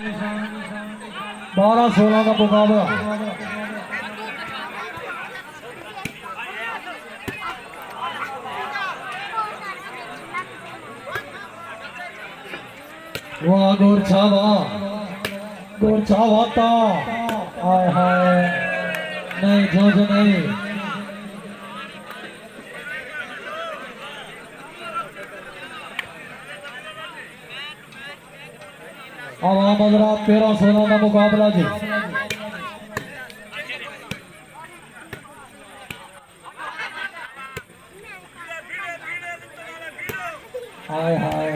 12-16 का मुकाबला। वाह गोरछावा था। हाय हाय नहीं जोज नहीं। अब आम हजरात 13-16 का मुकाबला जी। हाय हाय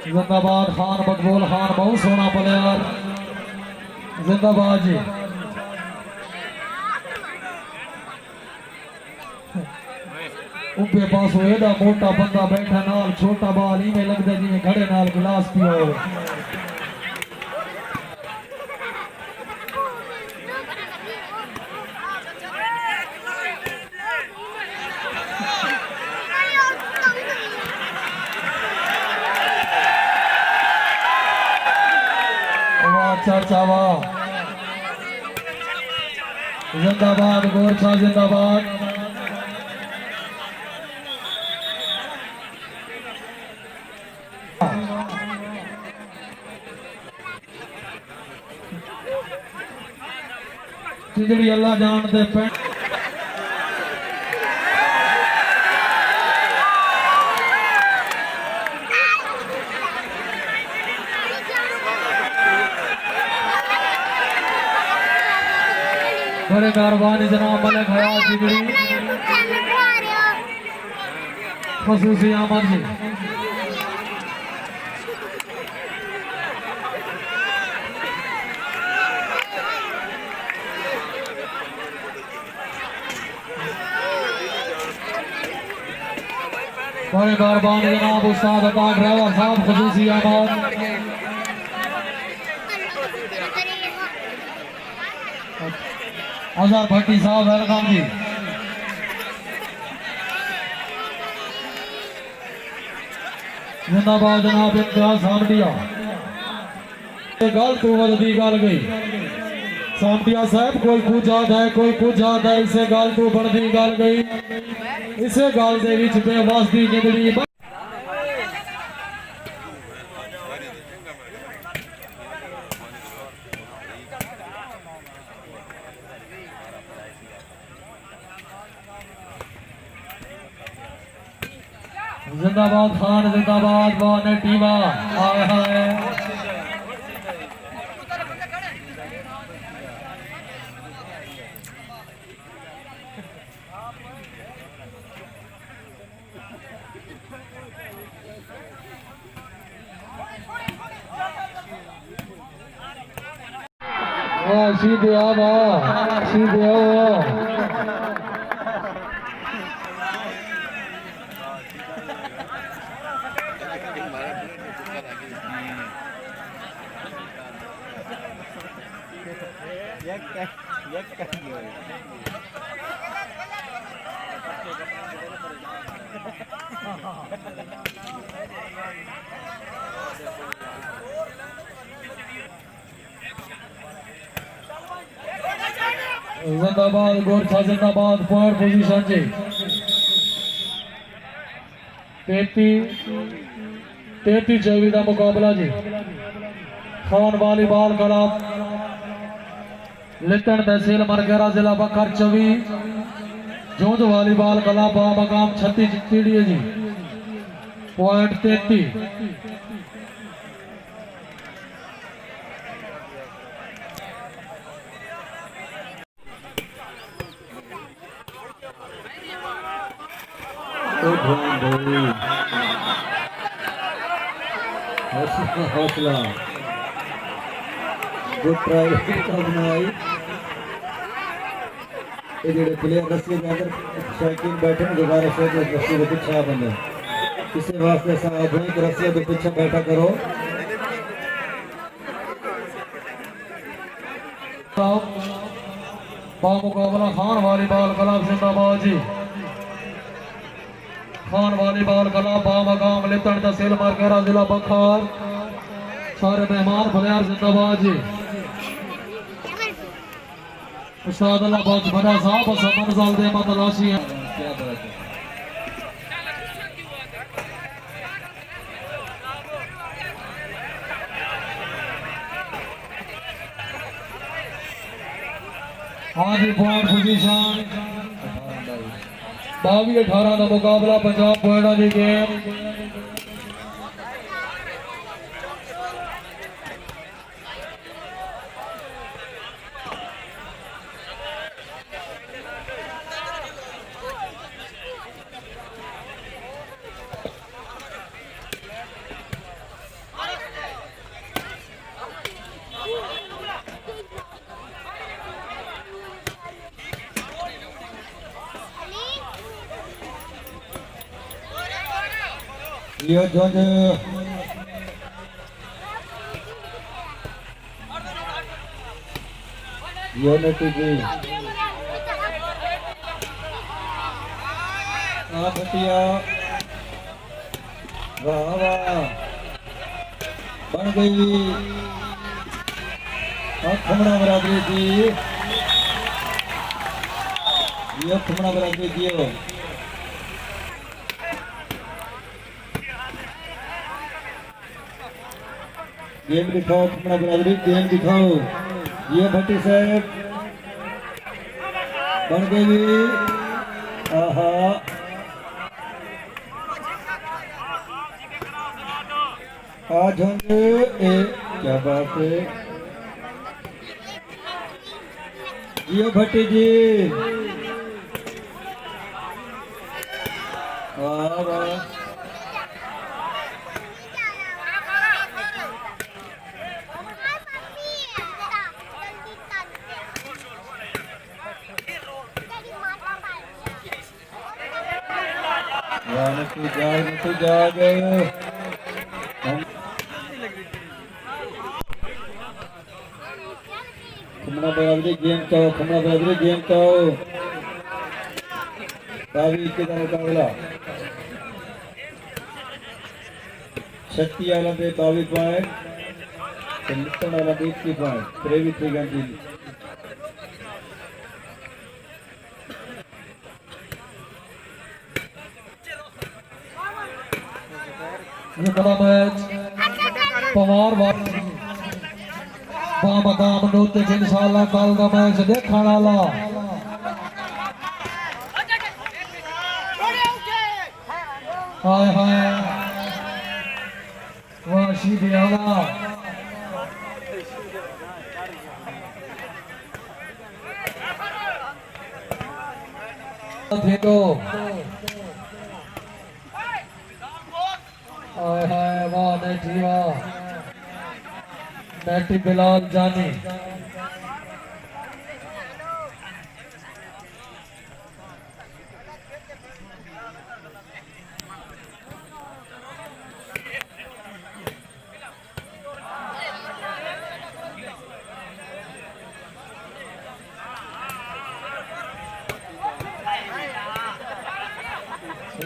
जिंदाबाद खान मकबूल खान, बहुत सोना प्लेयर, जिंदाबाद जी। उबे पास एडा मोटा बंदा बैठा नाल छोटा बाल इवें लगता जिवें घड़े नाल गिलास पियो। चावा जिंदाबाद, गोरछा जिंदाबाद। जिंदड़ी अल्लाह जानते पे बड़े मेहरबानी जनाब मलिक हयात जिगड़ी खसूसी आमद जी। बड़े मेहरबानी जनाब उस्ताद अता ड्राइवर साहब खसूसी आमद। अजहर भट्टी साहब वेलकम जी। जिंदाबाद जनाब इम्तियाज सामटिया। गल तू वजदी गल गई सामटिया साहब, कोई पूछाद है कोई पूछाद है, इसे गल तू बनदी गल गई। इसे गल दे विच बेवास्ती जिंदड़ी जिंदाबाद खान जिंदाबाद। बाने टीवा हाय हाय सीधे आवा सीधे आओ। जिंदाबाद गोरछा जिंदाबाद। पॉइंट पोजीशन जी 33-24 का मुकाबला जी। खान वालीबाल क्लब लिटन तहसील मरगेरा जिला बकर 24, जूझ वालीबाल क्लब मकाम 36 चिड़िए जी। पॉइंट 33। हौसला गुड ट्राई बनाई। ये प्लेयर रस्सी में अगर शौकीन बैठे गुजारिश है तो रस्सी के पीछे बंदे किसी वास्ते साहब रस्सी के पीछे बैठा करो। मुकाबला खान वालीबाल क्लब जिंदाबाद जी। खान वालीबाल कला बामगाम लितन तहसील मरकरा जिला बखार सारे मेहमान बलियार जिंदाबाद जी। उस्ताद अल्लाह बख्श बड़ा साहब समन साल दे मतलाशी है। क्या बात है। आज पॉइंट पोजीशन 22-18 का मुकाबला पंजाब पॉइंटा की गेम। Yo George Unity जी भटिया वाह वाह बन गई खमड़ा बरादरी जी। ये खमड़ा बरादरी जी गेम दिखाओ। खमड़ा बरादरी गेम दिखाओ। ये भट्टी साहब बन गई। आहा आज होंगे क्या बात है। ये भट्टी जी वाह वाह नहीं जाग खमड़ा बरादरी गेम तो खमड़ा बरादरी गेम तो बावी के मुकाबला 36 वाला पे 22 पॉइंट लिप्टन वाला 21 पॉइंट 23 घंटी। ये बड़ा मैच पवार बामगाम नूते इंशाअल्लाह कल का मैच देखने वाला। हाय हाय वाह शीदी आला देखो हाय हाय वाह नेटी वाह नेटी बिलाल जानी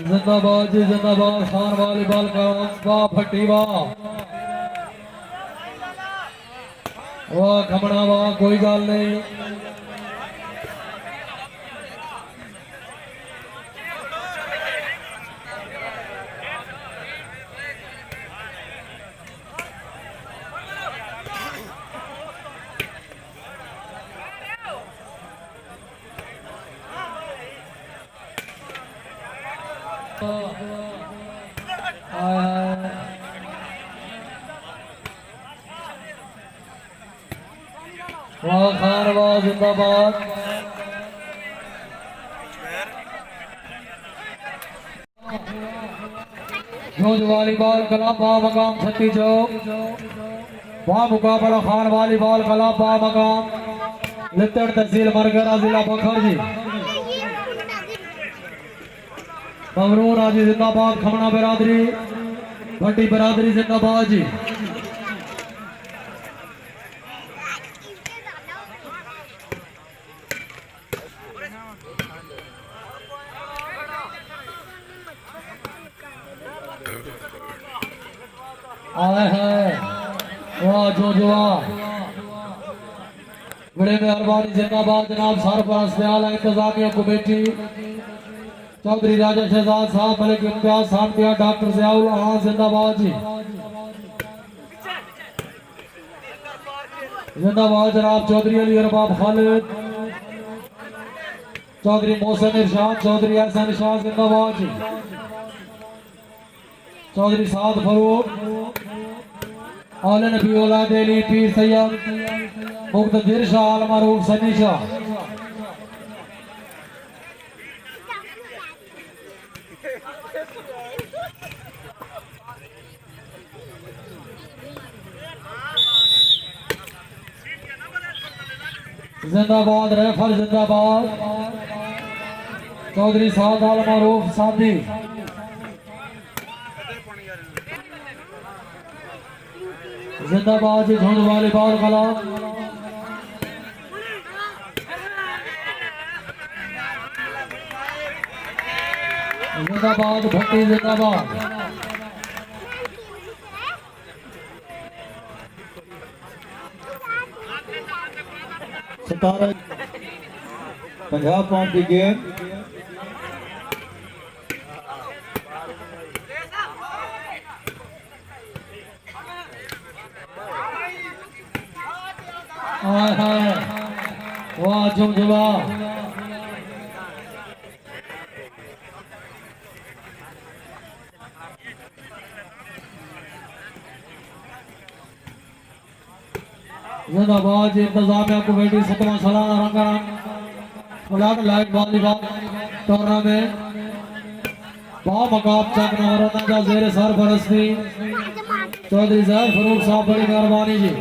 जिंदाबाद जी जिंदाबाद। खान वालीबाल का वाह भट्टी वाह वाह खमड़ा वाह कोई गल नहीं। वाह खान वाह जिंदाबाद। जूझ वालीबाल कला मकाम छत्ती चौक वहाँ मुकाबला खान वालीबाल कला मकाम लितड़ तहसील मरकरा जिला बखर जी। ममरून आजी जिंदाबाद। खमना बिरादरी भट्टी बिरादरी जिंदाबाद जी। आए हैं वाह जो जुआ बड़े मेहरबानी जिंदाबाद जनाब सरपरस्त दयाल इंतजामिया कमेटी चौधरी राजा शहजाद साहब मलिक इम्तियाज साहब दिया डॉक्टर जियाउल हाँ जिंदाबाद जी जिंदाबाद जनाब चौधरी अली अरबाब खालिद चौधरी मोहसिन इरशाद चौधरी एहसन शाह जिंदाबाद जी चौधरी साद फरूक आले नबी औलाद अली पीर सैयद मुक्तदिर शाह आल मारूफ सनी शाह जिंदाबाद रेफर जिंदाबाद चौधरी साद आल मारूफ सादी जिंदाबाद जी झुंड वाली बाल कला जिंदाबाद भट्टी जिंदाबाद सतारा 50 पाउंड की गेम आए हैं वाह जुमजुमा जिंदाबाद इंतजामिया कमेटी 17वां सालाना रंगारंग ब्लैक लाइट वॉलीबॉल टूर्नामेंट बामकाब चक नवरत्न का जेर सरपरस्ती चौधरी जैद फरूक साहब बड़ी मेहरबानी जी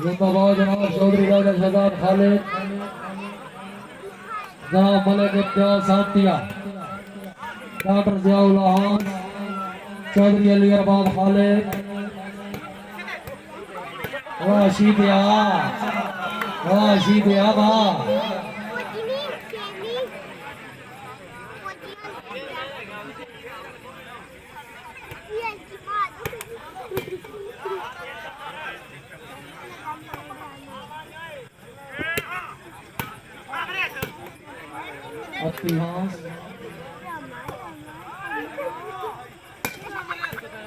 जिंदाबाद जनाब चौधरी राजा शहजाद खालिद जनाब मलिक इम्तियाज साहब डॉक्टर जियाउल हाँ चौधरी अली अरबाब खालिद वाह शीदिया वाह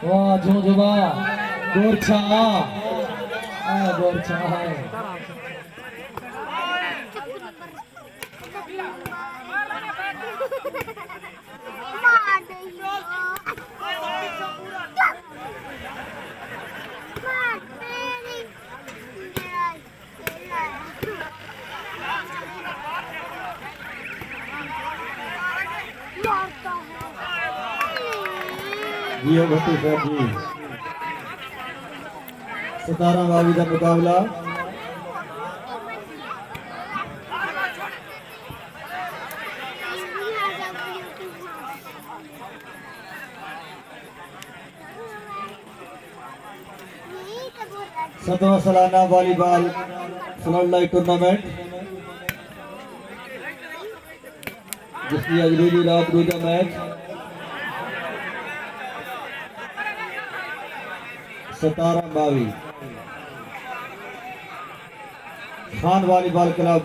वाह झुंझुआ गोरछा गोरछा है जियो भट्टी सर जी 17वां का मुकाबला सतवां सालाना वॉलीबॉल फ्लड लाइट टूर्नामेंट जिसकी अगली रात दूसरा match 17-22 Khan volleyball club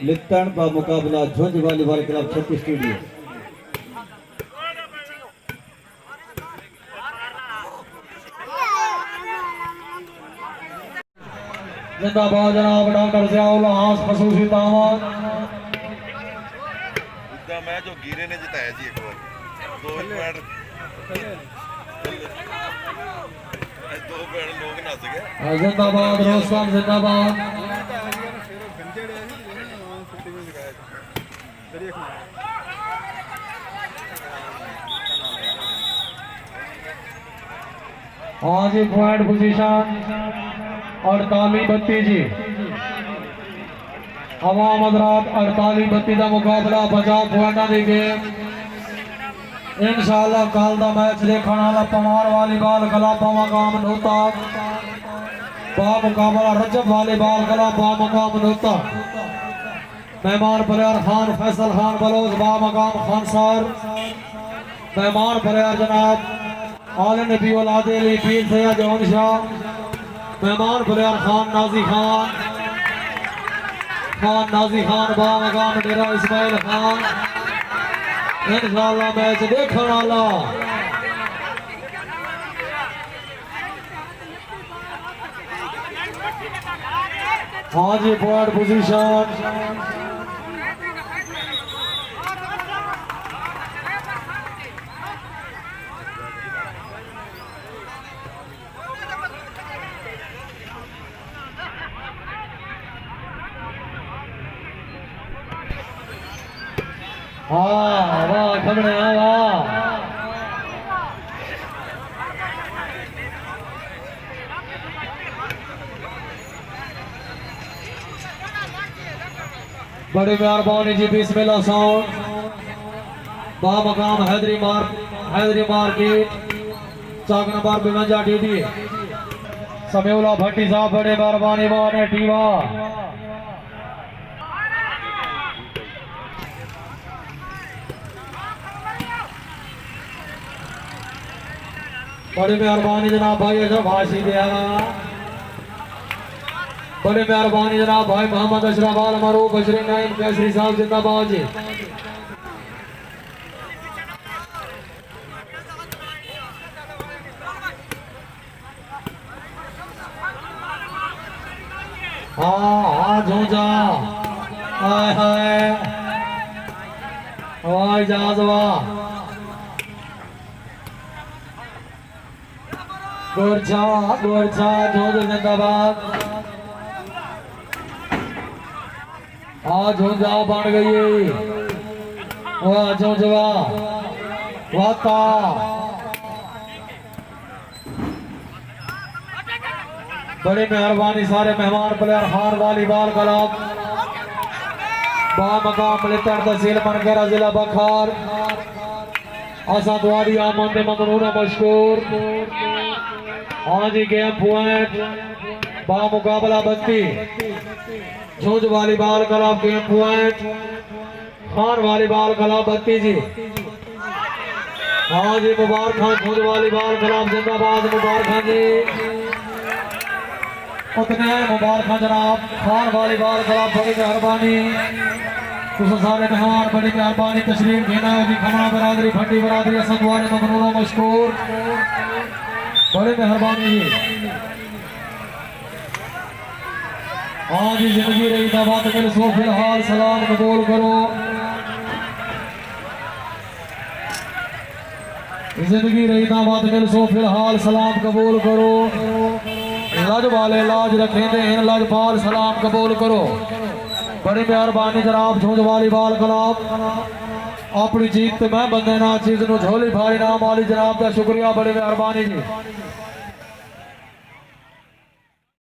Lipton का मुकाबला झुंझ वॉलीबॉल क्लब छत्ती स्टूडियो। जिंदाबाद जनाब डॉक्टर जियाउल हास खसूसी दामद मैच जो गिरे ने जिताया जी एक बार 2 पॉइंट ਦੋ ਭੈਣ ਲੋਕ ਨੱਸ ਗਏ। जिंदाबाद रोस्तम जिंदाबाद। हाँ जी पॉइंट पोजीशन 48-32 जी। अवाम हजरात 48-32 का मुकाबला 50 पॉइंटा की गेम। इंशाअल्लाह कल का मैच देखने वाला पमार वालीबॉल क्लब मकाम नोता बा मुकाबला रजब वालीबॉल क्लब बा मकाम नोता। मेहमान प्लेयर खान फैसल खान बलोच बा मकाम खानसार। मेहमान प्लेयर जनाब आल नबी औलाद अली पीर सैयद जौन शाह। मेहमान प्लेयर खान नाजी खान बा मकाम डेरा इस्माइल खान। इंशाअल्लाह मैच देखने वाला हाँ जी पॉइंट पोजीशन हाँ वाह खबरें वाह। बड़ी मेहरबानी जी बिस्मिल्लाह साउंड बा मकाम हैदरी मार्केट चौक नंबर 52 डीडी समेउला भट्टी साहब बड़े मेहरबानी बाने टीवा। बड़ी मेहरबानी जनाब भाई अशरफ हाशी दिया। बड़ी मेहरबानी जनाब भाई मोहम्मद अशरफ आल मरूफ बशरी नाइम केसरी साहब जिंदाबाद जी। हाँ झूझा हाय हाय हवाई जहाज वाह गोरछा झूझ जिंदाबाद। झूझा बन गई वाह झूझवा वाता। बड़ी मेहरबानी सारे मेहमान प्लेयर खान वालीबॉल क्लब बा मकाम लितर तहसील मनकेरा जिला बखार असदवाड़ी आमद ममनून मशकूर। हाँ जी गेम पॉइंट बा मुकाबला 32 Jhujh volleyball club game point Khan volleyball club 32 जी। हाँ जी मुबारक खान झूझ वालीबॉल क्लब जिंदाबाद मुबारक खान जी। उतने मुबारक खान जनाब खान वालीबॉल क्लब बड़ी मेहरबानी तुम सारे मेहमान बड़ी मेहरबानी तशरीफ देना है जी। खमना बरादरी भट्टी बरादरी असदवाड़ी ममनून मशकूर बड़ी मेहरबानी जी। हाँ जी जिंदगी रही दावत मिल सो फिलहाल सलाम कबूल करो। जिंदगी रही दावत मिल सो फिलहाल सलाम कबूल करो। लज वाले लाज रखेंदे हैं लजपाल सलाम कबूल करो। बड़ी मेहरबानी जनाब झूझ वालीबॉल क्लब अपनी जीत मैं बंदे ना चीज झोली भारी नाम वाली जनाब का शुक्रिया बड़ी मेहरबानी जी।